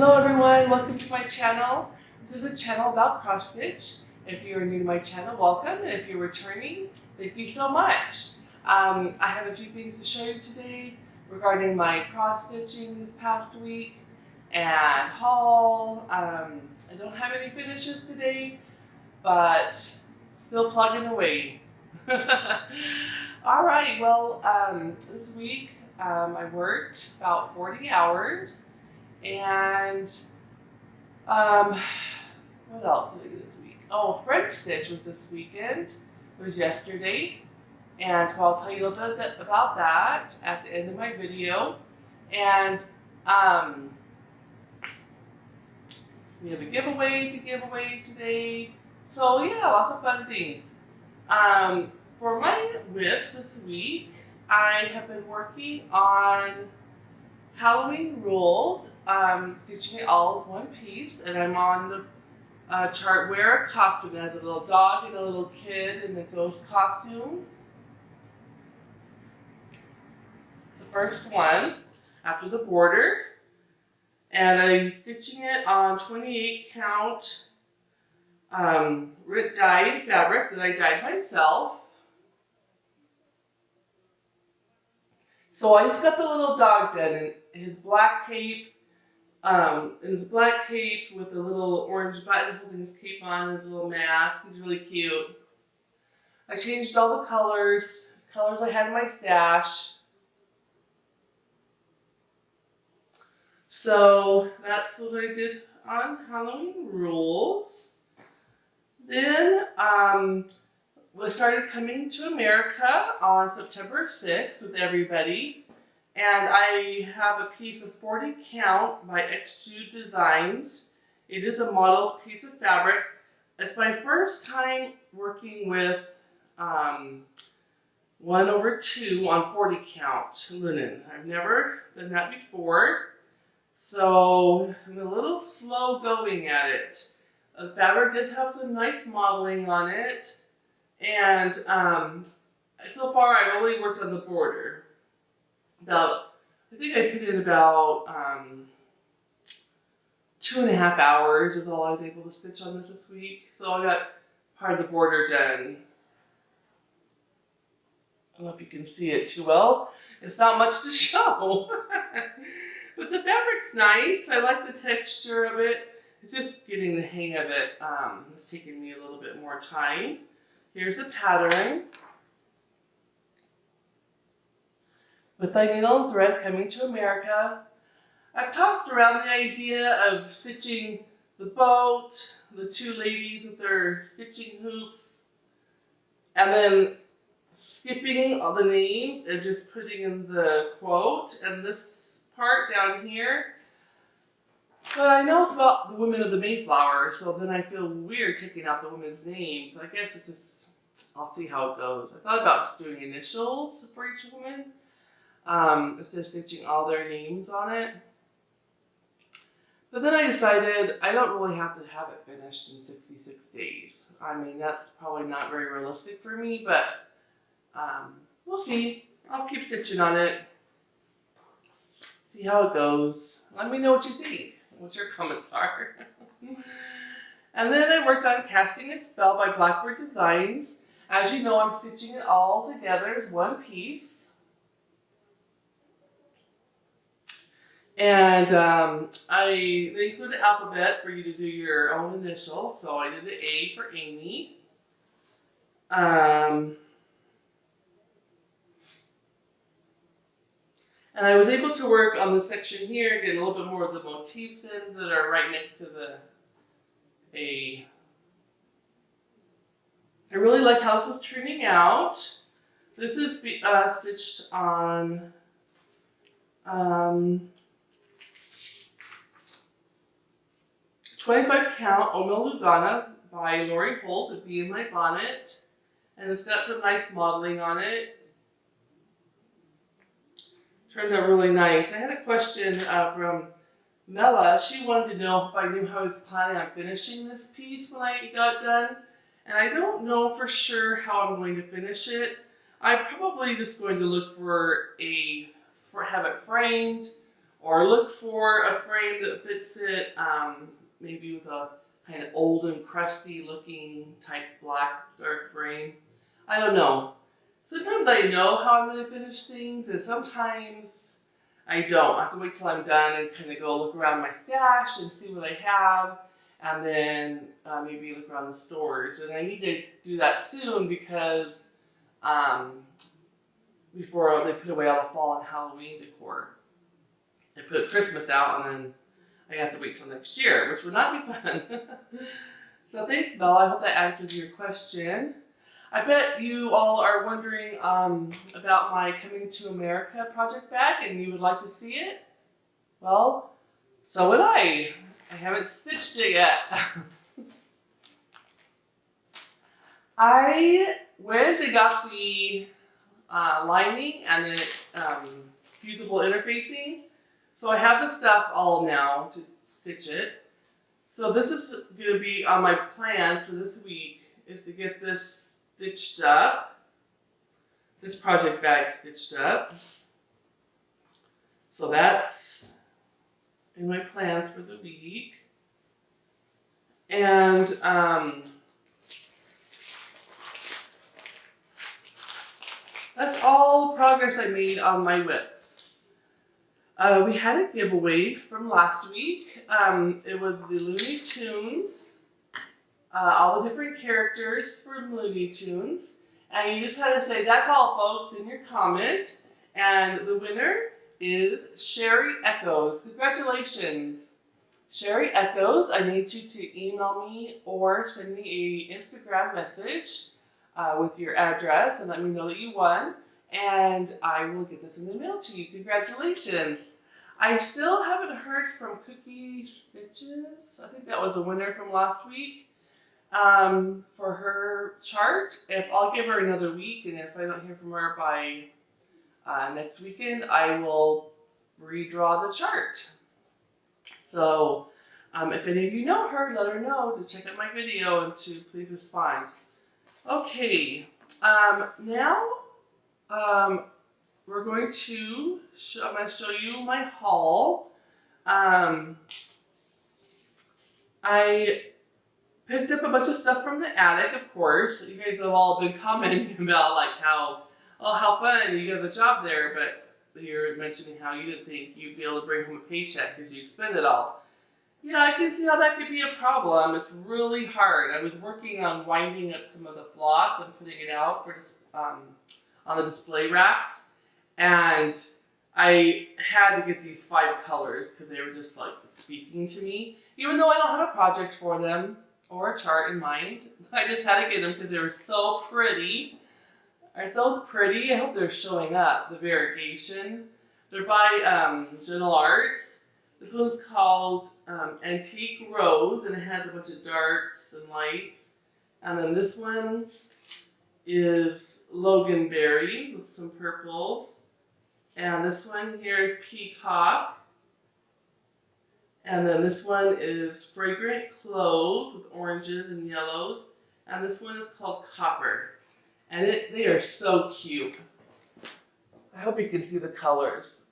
Hello everyone, welcome to my channel. This is a channel about cross stitch. If you are new to my channel, welcome. And if you're returning, thank you so much. I have a few things to show you today regarding my cross stitching this past week and haul. I don't have any finishes today, but still plugging away. Alright, well, this week I worked about 40 hours. And what else did I do this week? Oh, FriendStitch was this weekend. It was yesterday. And so I'll tell you a little bit about that at the end of my video. And we have a giveaway to give away today. So yeah, lots of fun things. For my whips this week, I have been working on Halloween rules, stitching it all as one piece, and I'm on the chart wear a costume. It has a little dog and a little kid in the ghost costume. It's the first one after the border, and I'm stitching it on 28 count dyed fabric that I dyed myself. So I just got the little dog done in his black cape, with a little orange button holding his cape on, his little mask. He's really cute. I changed all the colors I had in my stash. So that's what I did on Halloween rules. Then we started coming to America on September 6th with everybody, and I have a piece of 40 count by X2 Designs. It is a modeled piece of fabric. It's my first time working with 1/2 on 40 count linen. I've never done that before, so I'm a little slow going at it. The fabric does have some nice modeling on it. And so far I've only worked on the border. I think I put in about 2.5 hours is all I was able to stitch on this week. So I got part of the border done. I don't know if you can see it too well. It's not much to show. But the fabric's nice. I like the texture of it. It's just getting the hang of it. It's taking me a little bit more time. Here's a pattern with my needle and thread coming to America. I've tossed around the idea of stitching the boat, the two ladies with their stitching hoops, and then skipping all the names and just putting in the quote and this part down here. But I know it's about the women of the Mayflower, so then I feel weird taking out the women's names. I guess it's just, I'll see how it goes. I thought about just doing initials for each woman instead of stitching all their names on it. But then I decided I don't really have to have it finished in 66 days. I mean, that's probably not very realistic for me, but we'll see. I'll keep stitching on it. See how it goes. Let me know what you think, what your comments are. And then I worked on Casting a Spell by Blackboard Designs. As you know, I'm stitching it all together as one piece. And they include an alphabet for you to do your own initials. So I did the A for Amy. And I was able to work on the section here, get a little bit more of the motifs in that are right next to the A. I really like how this is turning out. This is stitched on 25 count Omel Lugana by Lori Holt with Be in My Bonnet. And it's got some nice modeling on it. Turned out really nice. I had a question from Mella. She wanted to know if I knew how I was planning on finishing this piece when I got done. And I don't know for sure how I'm going to finish it. I'm probably just going to look for have it framed or look for a frame that fits it, maybe with a kind of old and crusty looking type black dark frame. I don't know. Sometimes I know how I'm going to finish things, and sometimes I don't. I have to wait till I'm done and kind of go look around my stash and see what I have, and then maybe look around the stores. And I need to do that soon because before they put away all the fall and Halloween decor. They put Christmas out, and then I have to wait till next year, which would not be fun. So thanks, Bella. I hope that answers your question. I bet you all are wondering about my Coming to America project bag, and you would like to see it? Well, so would I. I haven't stitched it yet. I went and got the lining and the fusible interfacing. So I have the stuff all now to stitch it. So this is going to be on my plans for this week, is to get this stitched up, this project bag stitched up. So that's in my plans for the week. And that's all progress I made on my widths. We had a giveaway from last week. It was the Looney Tunes, all the different characters from Looney Tunes. And you just had to say, that's all folks, in your comment. And the winner is Sherry Echoes. Congratulations. Sherry Echoes, I need you to email me or send me an Instagram message with your address and let me know that you won. And I will get this in the mail to you. Congratulations. I still haven't heard from Cookie Stitches. I think that was a winner from last week for her chart. If I'll give her another week, and if I don't hear from her by next weekend, I will redraw the chart. So if any of you know her, let her know to check out my video and to please respond. Okay, now we're going to I'm going to show you my haul. I picked up a bunch of stuff from the attic, of course. You guys have all been commenting about like how fun you got the job there, but you're mentioning how you didn't think you'd be able to bring home a paycheck because you'd spend it all. Yeah, I can see how that could be a problem. It's really hard. I was working on winding up some of the floss and putting it out for on the display racks, and I had to get these 5 colors because they were just like speaking to me. Even though I don't have a project for them or a chart in mind, I just had to get them because they were so pretty. Aren't those pretty? I hope they're showing up, the variegation. They're by Gentle Arts. This one's called Antique Rose, and it has a bunch of darks and lights. And then this one is Loganberry with some purples. And this one here is Peacock. And then this one is Fragrant Clove with oranges and yellows. And this one is called Copper. And they are so cute. I hope you can see the colors.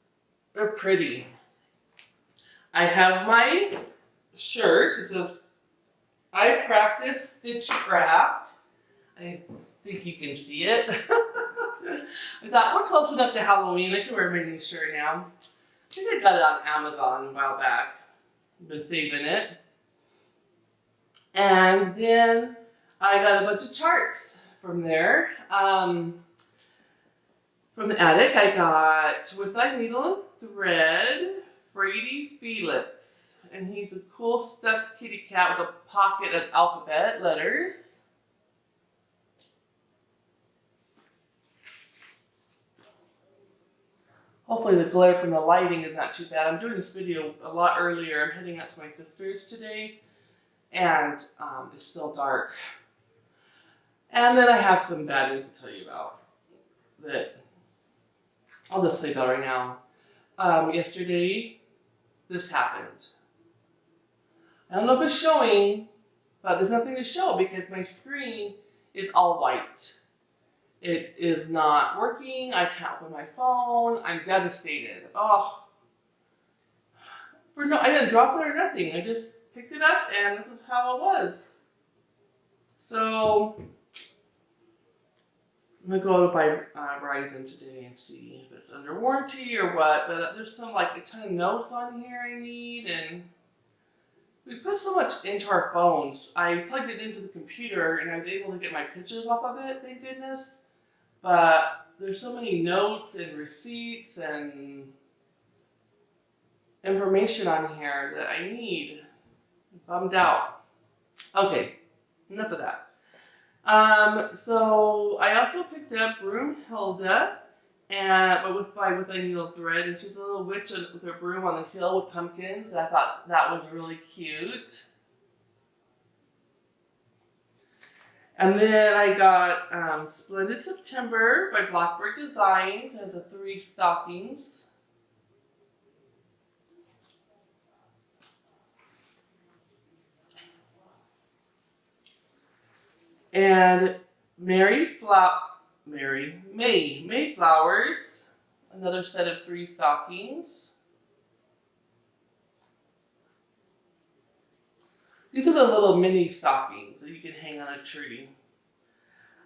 They're pretty. I have my shirt. It says, I practice stitchcraft. I think you can see it. I thought we're close enough to Halloween. I can wear my new shirt now. I think I got it on Amazon a while back. I've been saving it. And then I got a bunch of charts from there. From the attic, I got With Thy Needle and Thread, Frady Felix. And he's a cool stuffed kitty cat with a pocket of alphabet letters. Hopefully the glare from the lighting is not too bad. I'm doing this video a lot earlier. I'm heading out to my sister's today, and it's still dark. And then I have some bad news to tell you about that I'll just play about right now. Yesterday, this happened. I don't know if it's showing, but there's nothing to show because my screen is all white. It is not working. I can't open my phone. I'm devastated. Oh, I didn't drop it or nothing. I just picked it up and this is how it was. So I'm gonna go to buy Verizon today and see if it's under warranty or what. But there's some like a ton of notes on here I need, and we put so much into our phones. I plugged it into the computer and I was able to get my pictures off of it, thank goodness. But there's so many notes and receipts and information on here that I need. I'm bummed out. Okay, enough of that. So I also picked up Broomhilda, but with a needle thread, and she's a little witch with her broom on the hill with pumpkins. I thought that was really cute. And then I got Splendid September by Blackboard Designs. It has 3 stockings. And Mayflowers, another set of 3 stockings. These are the little mini stockings that you can hang on a tree.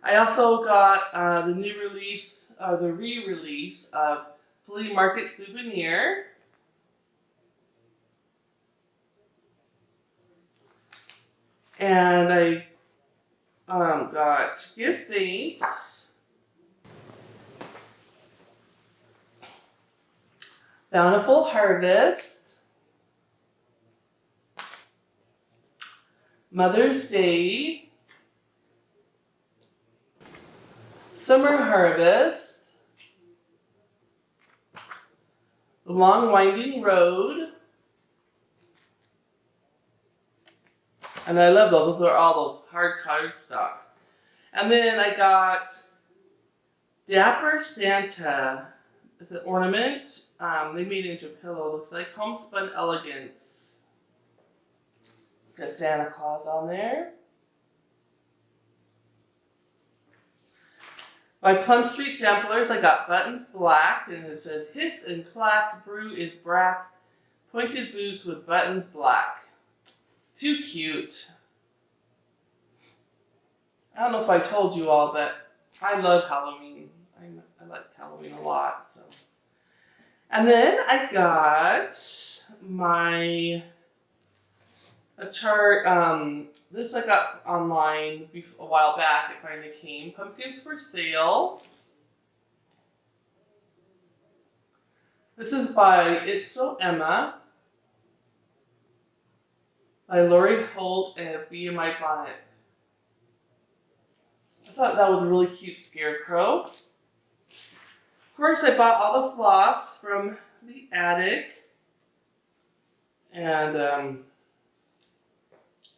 I also got the re-release of Flea Market Souvenir. And I got Give Thanks, Bountiful Harvest, Mother's Day, Summer Harvest, The Long Winding Road, and I love those. Those are all those hard cardstock. And then I got Dapper Santa. It's an ornament. They made it into a pillow. Looks like Homespun Elegance. It's got Santa Claus on there. By Plum Street Samplers, I got Buttons Black, and it says Hiss and Clack, Brew is Brack, Pointed Boots with Buttons Black. Too cute. I don't know if I told you all, but I love Halloween. I like Halloween a lot. So, and then I got a chart. This I got online a while back. It finally came. Pumpkins for Sale. This is by It's So Emma, by Lori Holt and Be In My Bonnet. I thought that was a really cute scarecrow. Of course, I bought all the floss from the attic. And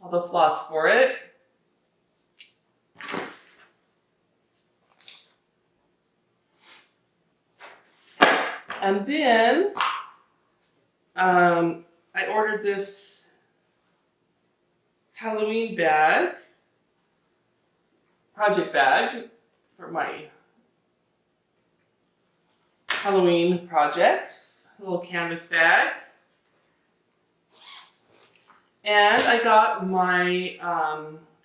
all the floss for it. And then I ordered this Halloween bag, project bag for my Halloween projects, a little canvas bag. And I got my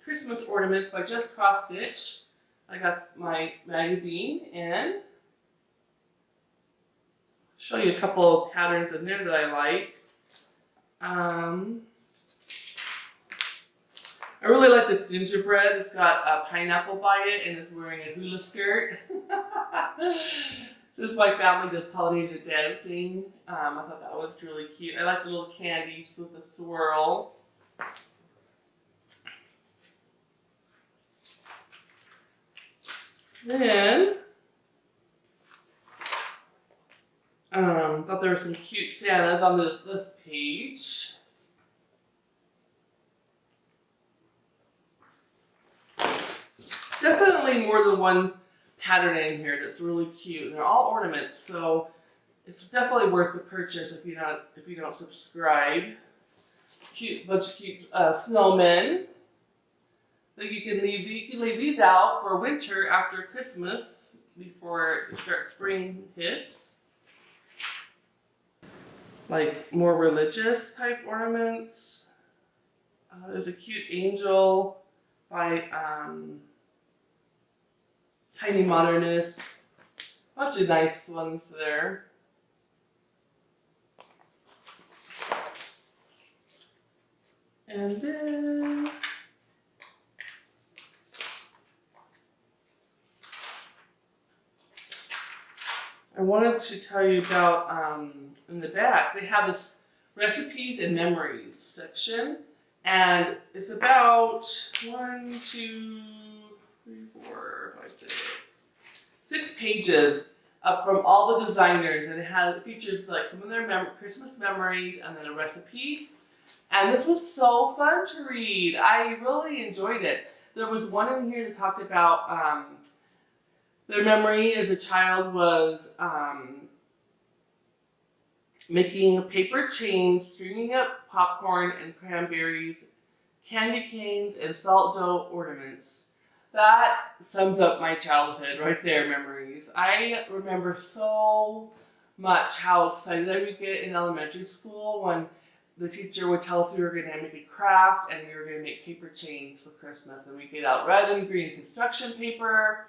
Christmas ornaments by Just Cross Stitch. I got my magazine and show you a couple of patterns in there that I like. I really like this gingerbread. It's got a pineapple by it and it's wearing a hula skirt. This is my family does Polynesian dancing. I thought that was really cute. I like the little candies with the swirl. Then, thought there were some cute Santas on this page. Definitely more than one pattern in here that's really cute. And they're all ornaments, so it's definitely worth the purchase if you don't subscribe. Cute bunch of cute snowmen. That you can leave these out for winter after Christmas before spring hits. like more religious type ornaments. There's a cute angel by Tiny Modernist. Bunch of nice ones there. And then I wanted to tell you about, in the back, they have this recipes and memories section. And it's about 1, 2, 3, 4, 5, 6 pages from all the designers. And it features like some of their Christmas memories and then a recipe. And this was so fun to read. I really enjoyed it. There was one in here that talked about their memory as a child was making paper chains, stringing up popcorn and cranberries, candy canes, and salt dough ornaments. That sums up my childhood right there, memories. I remember so much how excited I would get in elementary school when the teacher would tell us we were going to make a craft and we were going to make paper chains for Christmas. And we'd get out red and green construction paper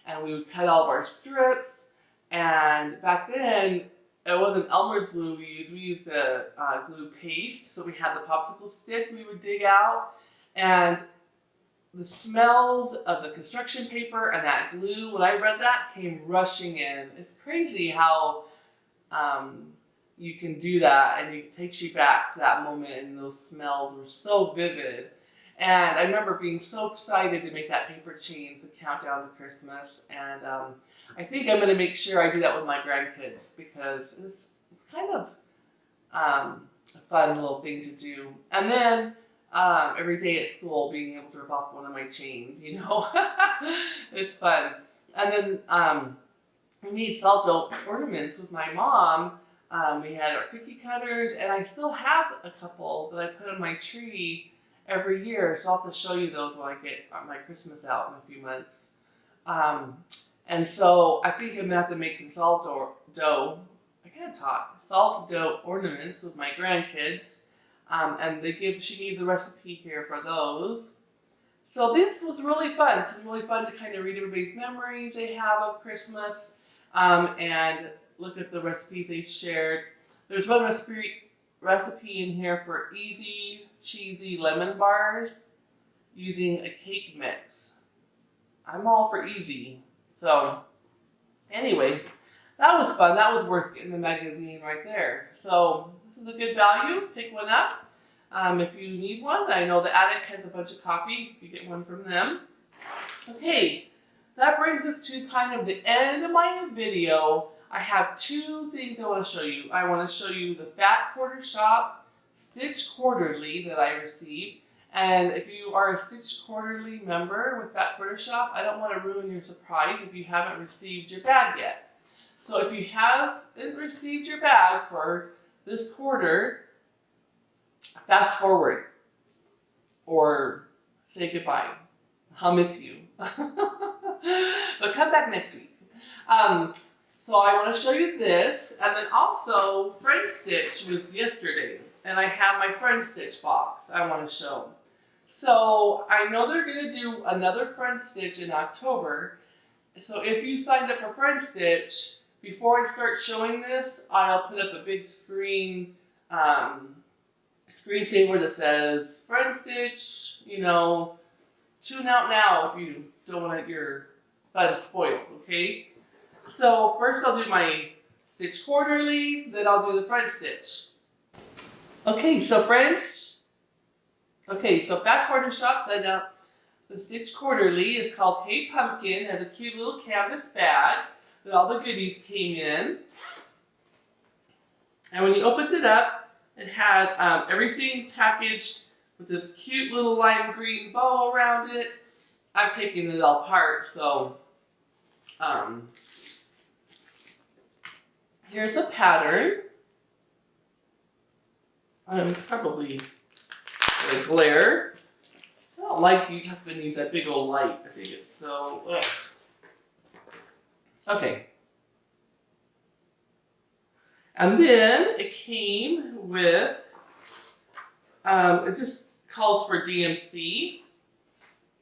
and we would cut all of our strips. And back then, it wasn't Elmer's glue we used a glue paste. So we had the popsicle stick we would dig out. And the smells of the construction paper and that glue, when I read that, came rushing in. It's crazy how you can do that, and it takes you back to that moment, and those smells were so vivid. And I remember being so excited to make that paper chain to count down to Christmas. And I think I'm going to make sure I do that with my grandkids because it's kind of a fun little thing to do. And then every day at school, being able to rip off one of my chains, you know, it's fun. And then we made salt dough ornaments with my mom. We had our cookie cutters, and I still have a couple that I put on my tree every year. So I'll have to show you those when I get my Christmas out in a few months. And so I think I'm gonna have to make some salt dough. I can't talk. Salt dough ornaments with my grandkids. And she gave the recipe here for those. So this was really fun. This is really fun to kind of read everybody's memories they have of Christmas and look at the recipes they shared. There's one recipe in here for easy, cheesy lemon bars using a cake mix. I'm all for easy. So anyway, that was fun. That was worth getting the magazine right there. So this is a good value. Pick one up if you need one. I know the Attic has a bunch of copies. You can get one from them. Okay, that brings us to kind of the end of my video. I have 2 things I want to show you. I want to show you the Fat Quarter Shop Stitch Quarterly that I received. And if you are a Stitch Quarterly member with Fat Quarter Shop, I don't want to ruin your surprise if you haven't received your bag yet. So if you haven't received your bag for this quarter, fast forward or say goodbye. I'll miss you. But come back next week. So I want to show you this, and then also FriendStitch was yesterday, and I have my FriendStitch box I want to show. So I know they're going to do another FriendStitch in October. So if you signed up for FriendStitch, before I start showing this, I'll put up a big screen screensaver that says FriendStitch, you know, tune out now if you don't want your fun spoiled, okay? So first I'll do my Stitch Quarterly, then I'll do the FriendStitch. Okay, so Fat Quarter Shop sent out the Stitch Quarterly. Is called Hey Pumpkin. Has a cute little canvas bag that all the goodies came in. And when you opened it up, it had everything packaged with this cute little lime green bow around it. I've taken it all apart, so here's a pattern. I'm probably going to glare. I don't like you have to use that big old light. I think it's so. Ugh. Okay. And then it came with, it just calls for DMC.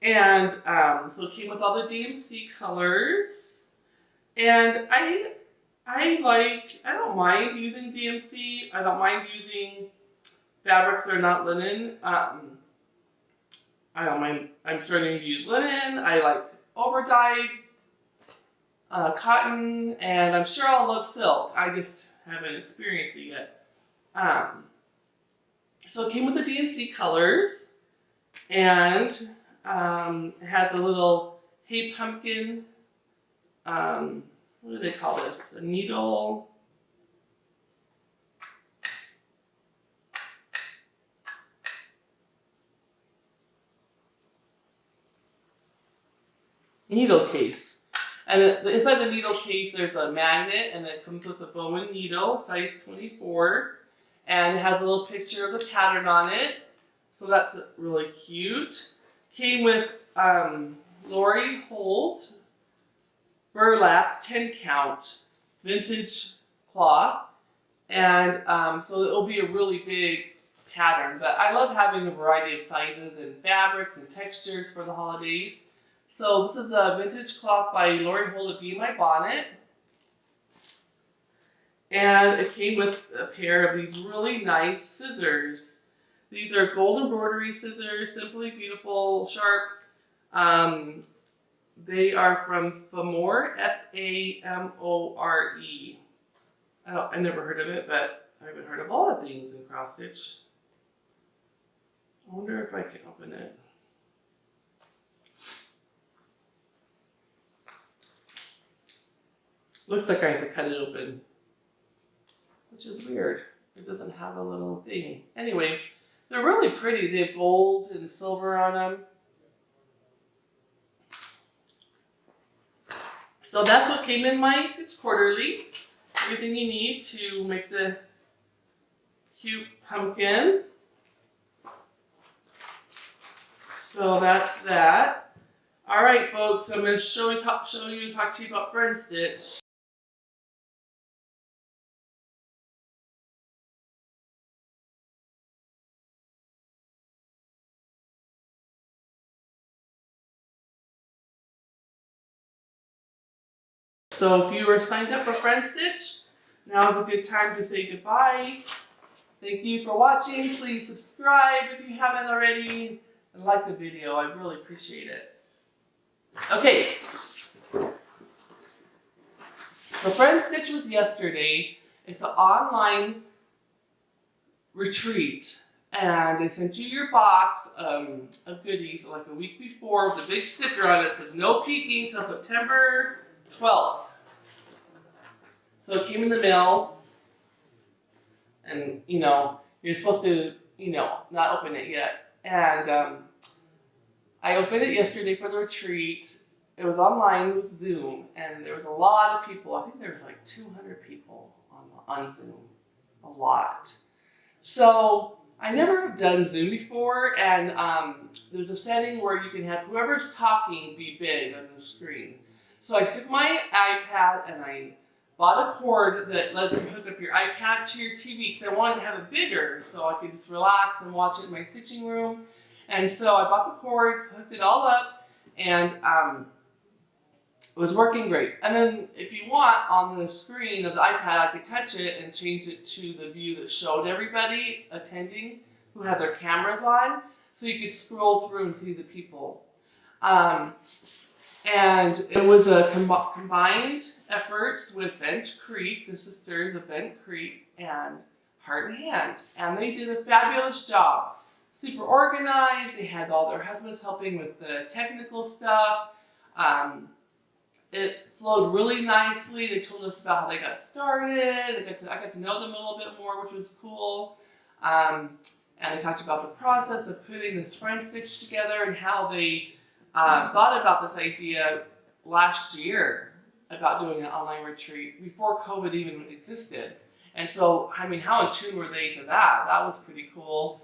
And so it came with all the DMC colors. And I don't mind using DMC. I don't mind using fabrics that are not linen. I don't mind. I'm starting to use linen. I like over-dyed cotton, and I'm sure I'll love silk. I just haven't experienced it yet. So it came with the DMC colors, and it has a little Hey Pumpkin, what do they call this? A needle. Needle case. And inside the needle case, there's a magnet, and it comes with a bow and needle, size 24. And it has a little picture of the pattern on it. So that's really cute. Came with Lori Holt burlap 10 count vintage cloth. And so it'll be a really big pattern. But I love having a variety of sizes and fabrics and textures for the holidays. So this is a vintage cloth by Lori Holt at Be My Bonnet. And it came with a pair of these really nice scissors. These are gold embroidery scissors, simply beautiful, sharp. They are from Famore, F-A-M-O-R-E. I never heard of it, but I haven't heard of all the things in cross stitch. I wonder if I can open it. Looks like I have to cut it open, which is weird. It doesn't have a little thing. Anyway, they're really pretty. They have gold and silver on them. So that's what came in my Stitch Quarterly. Everything you need to make the cute pumpkin. So that's that. All right, folks. I'm going to show you and talk to you about FriendStitch. So if you are signed up for FriendStitch, now is a good time to say goodbye. Thank you for watching. Please subscribe if you haven't already, and like the video. I really appreciate it. Okay. So FriendStitch was yesterday. It's an online retreat. And they sent you your box of goodies like a week before with a big sticker on it that says no peeking till September 12th. So it came in the mail, and you're supposed to not open it yet. And I opened it yesterday for the retreat. It was online with Zoom, and there was a lot of people. I think there was like 200 people on Zoom, a lot. So I never have done Zoom before, and there's a setting where you can have whoever's talking be big on the screen. So I took my iPad and I bought a cord that lets you hook up your iPad to your TV because I wanted to have it bigger so I could just relax and watch it in my stitching room. And so I bought the cord, hooked it all up, and it was working great. And then if you want, on the screen of the iPad, I could touch it and change it to the view that showed everybody attending who had their cameras on, so you could scroll through and see the people. And it was a combined efforts with Bent Creek, the sisters of Bent Creek, and Heart and Hand. And they did a fabulous job. Super organized. They had all their husbands helping with the technical stuff. It flowed really nicely. They told us about how they got started. I got to know them a little bit more, which was cool. And they talked about the process of putting this FriendStitch together and how they thought about this idea last year about doing an online retreat before COVID even existed. And so, I mean, how in tune were they to that? That was pretty cool.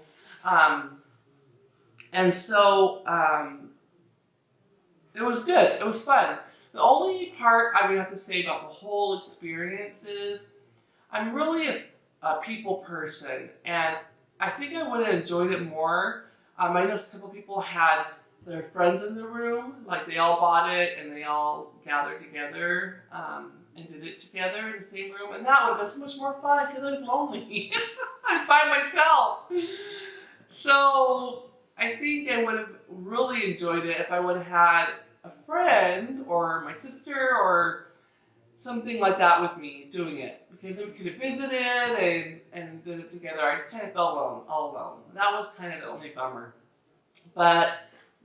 And so, it was good. It was fun. The only part I would have to say about the whole experience is I'm really a people person, and I think I would have enjoyed it more. I noticed a couple people had their friends in the room, like they all bought it and they all gathered together and did it together in the same room, and that would have been so much more fun because I was lonely. I was by myself. So I think I would have really enjoyed it if I would have had a friend or my sister or something like that with me doing it, because we could have visited and did it together. I just kind of felt all alone. That was kind of the only bummer. But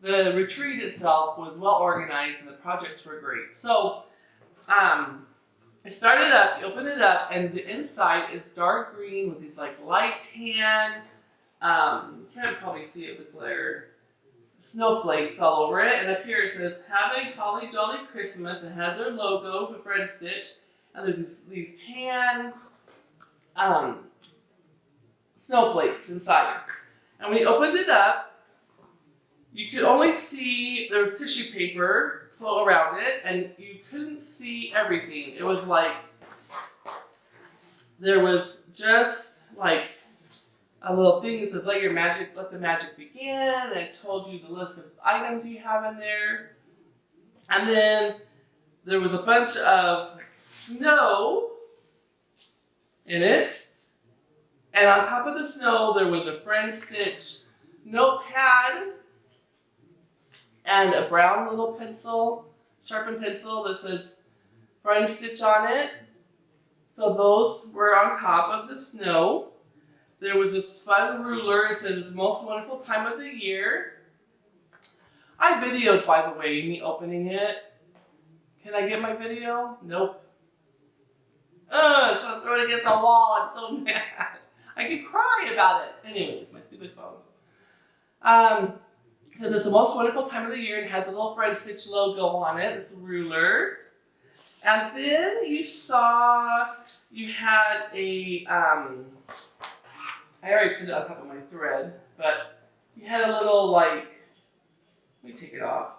the retreat itself was well organized and the projects were great. So it started up, you open it up, and the inside is dark green with these like light tan, you can't probably see it with glare, snowflakes all over it. And up here it says, "Have a holly jolly Christmas." It has their logo for FriendStitch. And there's these tan snowflakes inside. And when you opened it up, you could only see there was tissue paper flow around it, and you couldn't see everything. It was like there was just like a little thing that says let the magic begin, and it told you the list of items you have in there. And then there was a bunch of snow in it, and on top of the snow there was a FriendStitch notepad and a brown little pencil, sharpened pencil that says FriendStitch on it. So those were on top of the snow. There was this fun ruler. It said, "It's the most wonderful time of the year." I videoed, by the way, me opening it. Can I get my video? Nope. I'm trying to throw it against the wall. I'm so mad. I could cry about it. Anyways, my stupid phones. It says it's the most wonderful time of the year and has a little FriendStitch logo on it, this ruler. And then you had a, I already put it on top of my thread, but you had a little like, let me take it off.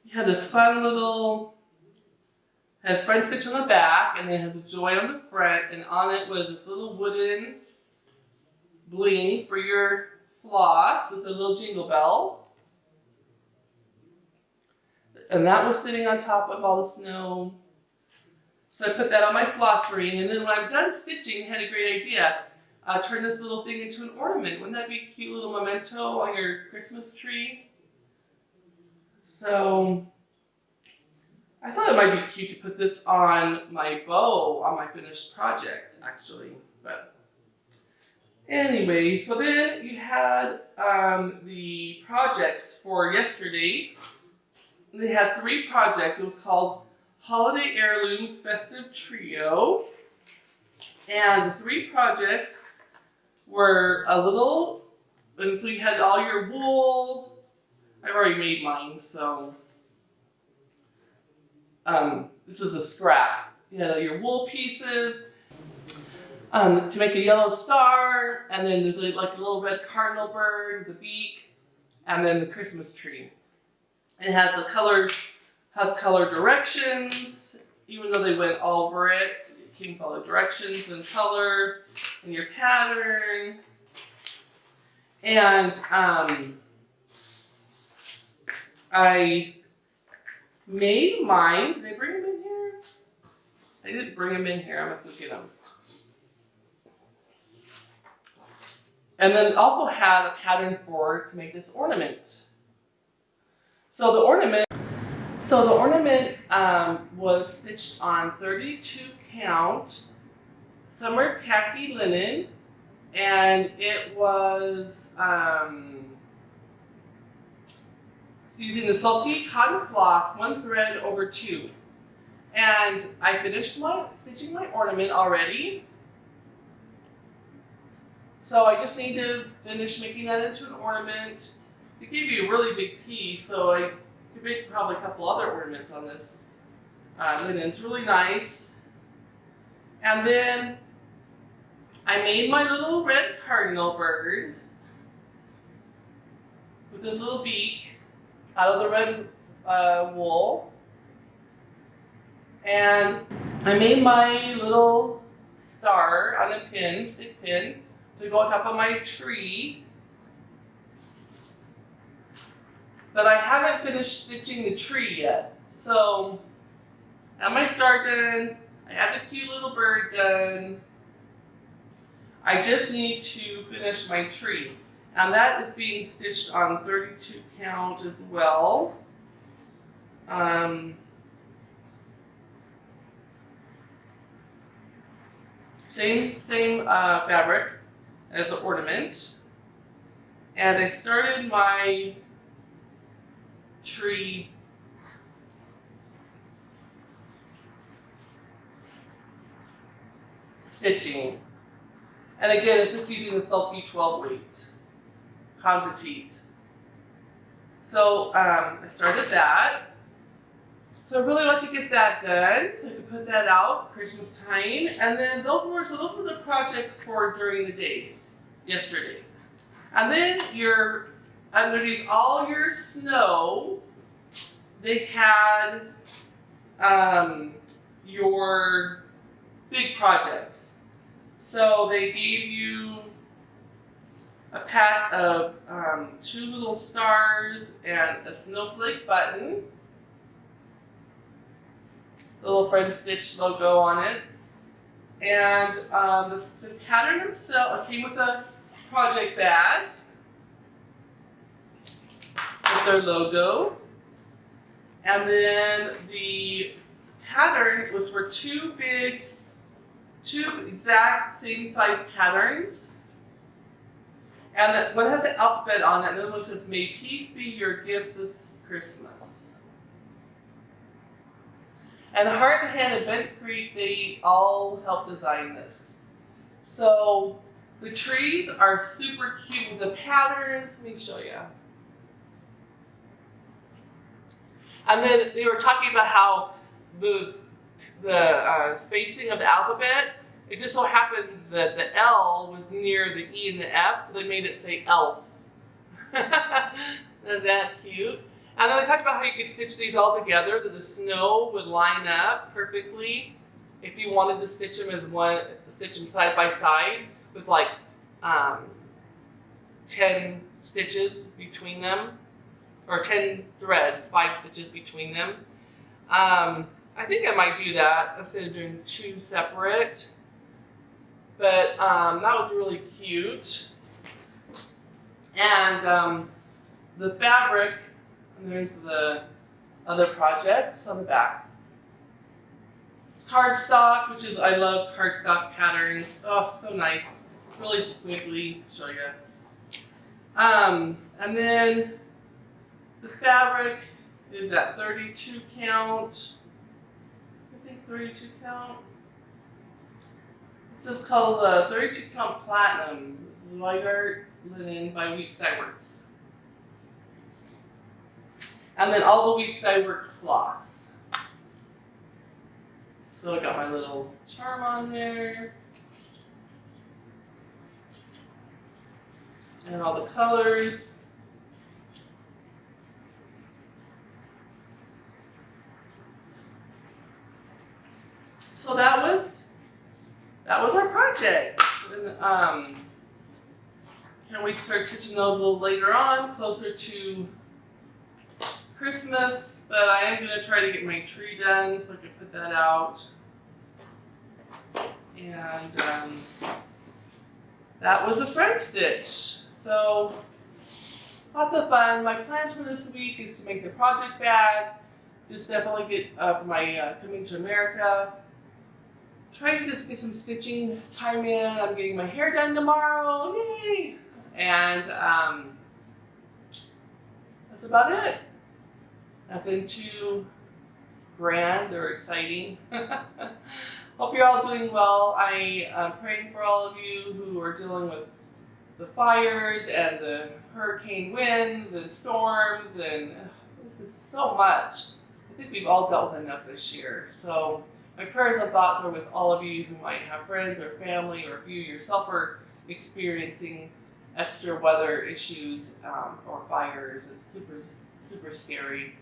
You had this fun little, has FriendStitch on the back, and then it has a joy on the front, and on it was this little wooden bling for your floss with a little jingle bell. And that was sitting on top of all the snow. So I put that on my floss ring, and then when I'm done stitching, I had a great idea. Turn this little thing into an ornament. Wouldn't that be a cute little memento on your Christmas tree? So I thought it might be cute to put this on my bow on my finished project, actually. But anyway, so then you had the projects for yesterday. They had 3 projects. It was called Holiday Heirlooms Festive Trio. And the 3 projects were a little, and so you had all your wool. I've already made mine, so this is a scrap. You had your wool pieces to make a yellow star, and then there's like a little red cardinal bird with a beak, and then the Christmas tree. It has color directions, even though they went all over it. It came color directions and color and your pattern. And I made mine. Did I bring them in here? I didn't bring them in here. I'm going to have to get them. And then also had a pattern for to make this ornament. So the ornament was stitched on 32 count summer khaki linen, and it was using the sulky cotton floss, 1 thread over 2. And I finished stitching my ornament already. So I just need to finish making that into an ornament. They gave you a really big piece, so I could make probably a couple other ornaments on this linen. It's really nice. And then I made my little red cardinal bird with his little beak out of the red wool. And I made my little star on a pin, stick pin, to go on top of my tree. But I haven't finished stitching the tree yet. So, I have my star done. I have the cute little bird done. I just need to finish my tree. And that is being stitched on 32 count as well. Same fabric as the ornament. And I started my tree stitching. And again, it's just using the Sulky 12 weight, Con Petite. So I started that. So I really want to get that done, so I can put that out Christmas time. And then those were the projects for during the days, yesterday. And then underneath all your snow, they had your big projects. So they gave you a pack of 2 little stars and a snowflake button. The little FriendStitch logo on it. And the pattern itself came with a project bag with their logo. And then the pattern was for 2 exact same size patterns. And one has an alphabet on it, and the other one says, "May peace be your gifts this Christmas." And Heart and Hand and Bent Creek, they all helped design this. So the trees are super cute with the patterns. Let me show you. And then they were talking about how the spacing of the alphabet, it just so happens that the L was near the E and the F, so they made it say elf. Isn't that cute? And then they talked about how you could stitch these all together, that the snow would line up perfectly if you wanted to stitch them stitch them side by side with like 10 stitches between them, or 10 threads, 5 stitches between them. I think I might do that instead of doing 2 separate. But that was really cute. And the fabric, and there's the other projects on the back. It's cardstock, which is, I love cardstock patterns. Oh, so nice. Really quickly show you. And then the fabric is at 32 count. I think 32 count. This is called 32 count platinum. This is Light Art Linen by Weeks Dye Works. And then all the Weeks Dye Works floss. So I got my little charm on there. And all the colors. So that was our project. And can't wait to start stitching those a little later on, closer to Christmas. But I am going to try to get my tree done so I can put that out. And that was a FriendStitch. So lots of fun. My plans for this week is to make the project bag. Just definitely get for my coming to America. Try to just get some stitching time in. I'm getting my hair done tomorrow. Yay! And that's about it. Nothing too grand or exciting. Hope you're all doing well. I am praying for all of you who are dealing with the fires and the hurricane winds and storms, and this is so much. I think we've all dealt with enough this year. So my prayers and thoughts are with all of you who might have friends or family, or if you yourself are experiencing extra weather issues or fires. It's super, super scary.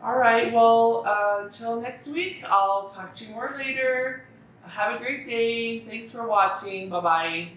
Alright, well, until next week, I'll talk to you more later. Have a great day. Thanks for watching. Bye-bye.